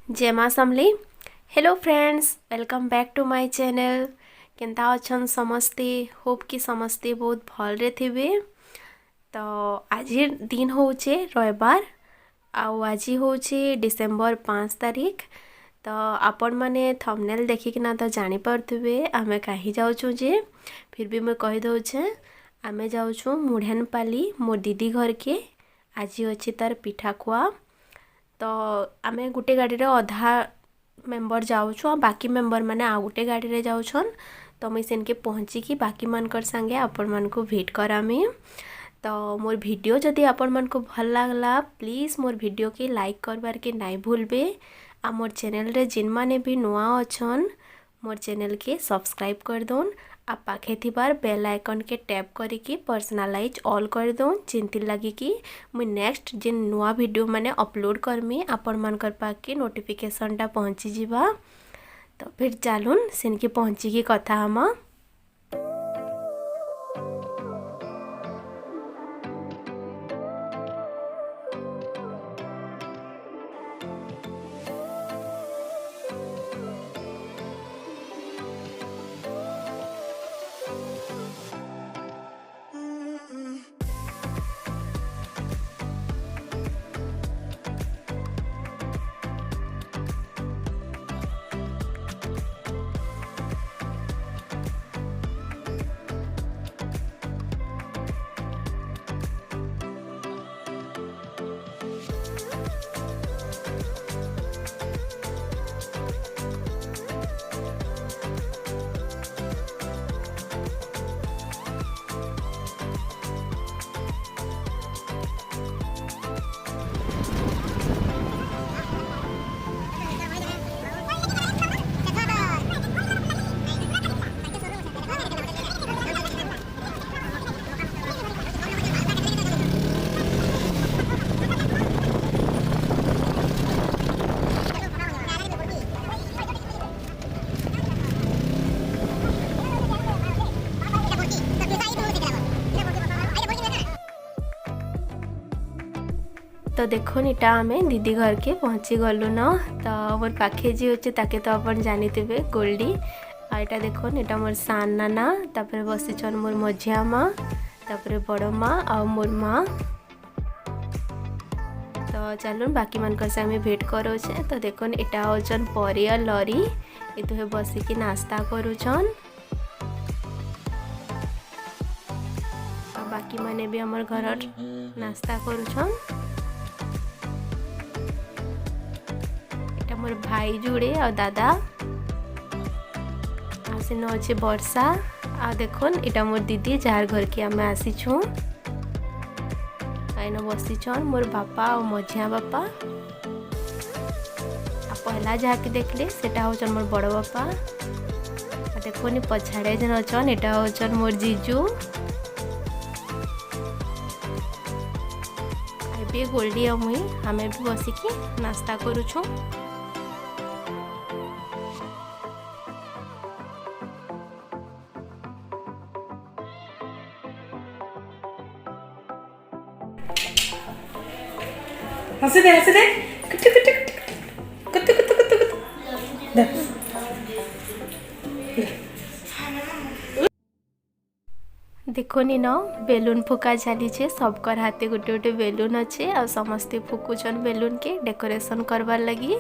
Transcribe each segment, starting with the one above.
जय माँ Samalei. Hello friends, welcome back to my channel. केनता अछन समस्ते? होप कि समस्ते बहुत भलरे थिबे। तो आज दिन होचे रविवार आउ आज होचे डिसेम्बर 5 तारीख। तो आपण माने थंबनेल देखिकिना तो जानी पारथुबे आमे कहीं जाऊँ जे। फिर भी मैं कही दौचे आमे जाऊँ मुढ़ेनपाली मोर दीदी घर के। आज अच्छी तार पिठा खुआ। तो आमे गुटे गाड़ी रे अधा मेंबर जाऊँ बाकी मेंबर माने आ गुटे गाड़ी रे जाऊछन। तो मुई सेनके पहुँची कि बाकी मानकर संगे आपण मान को भेट करामी। तो मोर वीडियो जदि आपण मान को भल लागला प्लीज़ मोर वीडियो के लाइक करबार के नाई भूलबे। आ मोर चैनल रे जिन माने भी नुआ अछन मोर चैनल के सब्सक्राइब कर दोन। आ पाखे थिबार बेल आइकन के टैप करिकी पर्सनलाइज ऑल कर दोन जिनती लगी कि मुई नेक्स्ट जिन नुआ वीडियो माने अपलोड करमी आपण मानकर पाके नोटिफिकेशनटा पहुँची जिबा। तो फिर चलून सेनके पहुँची की कथा हमा। तो देखो इटा आम दीदी घर के पहुँची गलु न। तो मोर पाखे जी अच्छे ताके तो अपन जानी थे गोल्डी। आईटा देखो इटा मोर सान नाना तापर बसीचन मोर मझिया माँ तापर बड़ माँ आ मोर माँ। तो चलून बाकी मानकर से आम भेट करोचे। तो देखो इटा होचन परिया लरी ये तुहे बसिकी नास्ता करुचन। बाकी माने भी हमर घर नास्ता करुचन। मोर भाई जुड़े आ दादा आसीन अच्छे वर्षा आ देखन इटा मोर दीदी जार घर के आम आसीछू। आइन बसीछन मोर बापा और मझिया बापा। आ पहला जहाँकि देखले सेटा होचन मोर बड़ बापा। आ देखोनी पछाड़े जन अछन एटा होचन मोर जीजू। आबे गोल्डी आ मुई हमें भी बसिकी नास्ता करूछु। हंस दे कुट्टू कुट्टू कुट्टू कुट्टू कुट्टू कुट्टू कुट्टू देखनी न बेलून फुका चली सबकर हाथे गोटे गोटे बेलून अच्छे आ समस्ते फुकुचन बेलून के डेकोरेशन करवार लगी।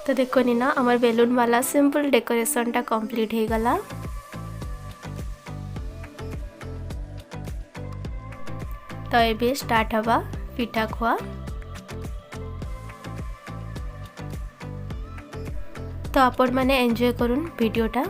तो देखनी न हमार बेलून वाला सिंपल डेकोरेशन टा कंप्लीट हो गला। तो ये स्टार्ट हवा पिठा खुआ। तो आपण माने एंजॉय करुन वीडियोटा।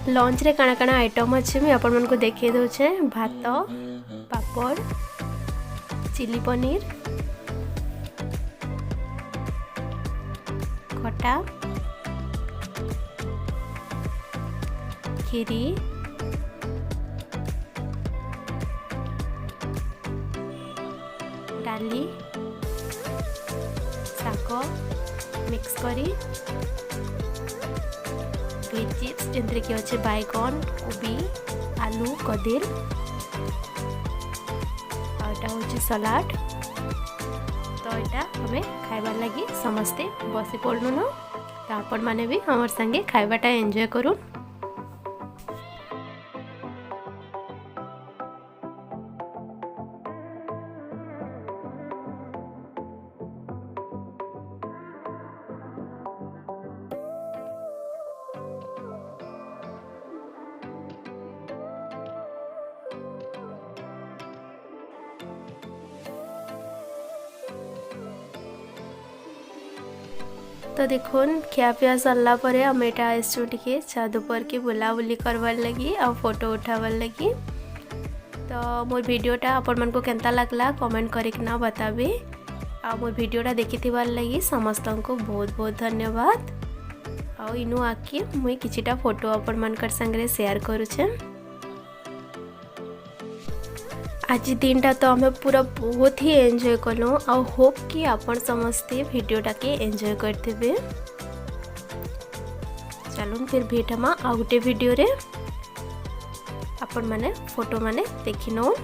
लंच रे काना काना आइटम अच्छे मुझे आपण मन को देखे दउछे। भात, पापड़, चिली पनीर, खटा, खीरी, डाली, शाग मिक्स करी, ग्रीन चिप्स जंतरे कि अच्छे बैगन, कोबी, आलू, कदिल, आटा होची सलाड। तो यहाँ हमें खाइबार लगी समस्ते बसी पड़नु न, तो आपण माने भी हमर संगे खाइबाटा एंजॉय करूँ। तो देखुन खियापिया सरला परे आम एटा आसचु टिके छाद ऊपर के बुलाबुली करवार लगी आ फोटो उठावार लगी। तो मोर वीडियोटा आपण मन को केनता लागला कमेंट करिकना बताबे। आ मोर वीडियोटा देखिथिबार लगी समस्त को बहुत बहुत धन्यवाद। आ इनु आके मुई किछिटा फोटो आपण मनकर संगे शेयर करूछे। आज दिनटा तो हमें पूरा बहुत ही एंजॉय कलु आ होप कि आपण समस्ते वीडियोटा के एंजॉय करथिबे। चलून फिर भेटमा आ गुटे वीडियो रे आपण माने फोटो माने देखिनो।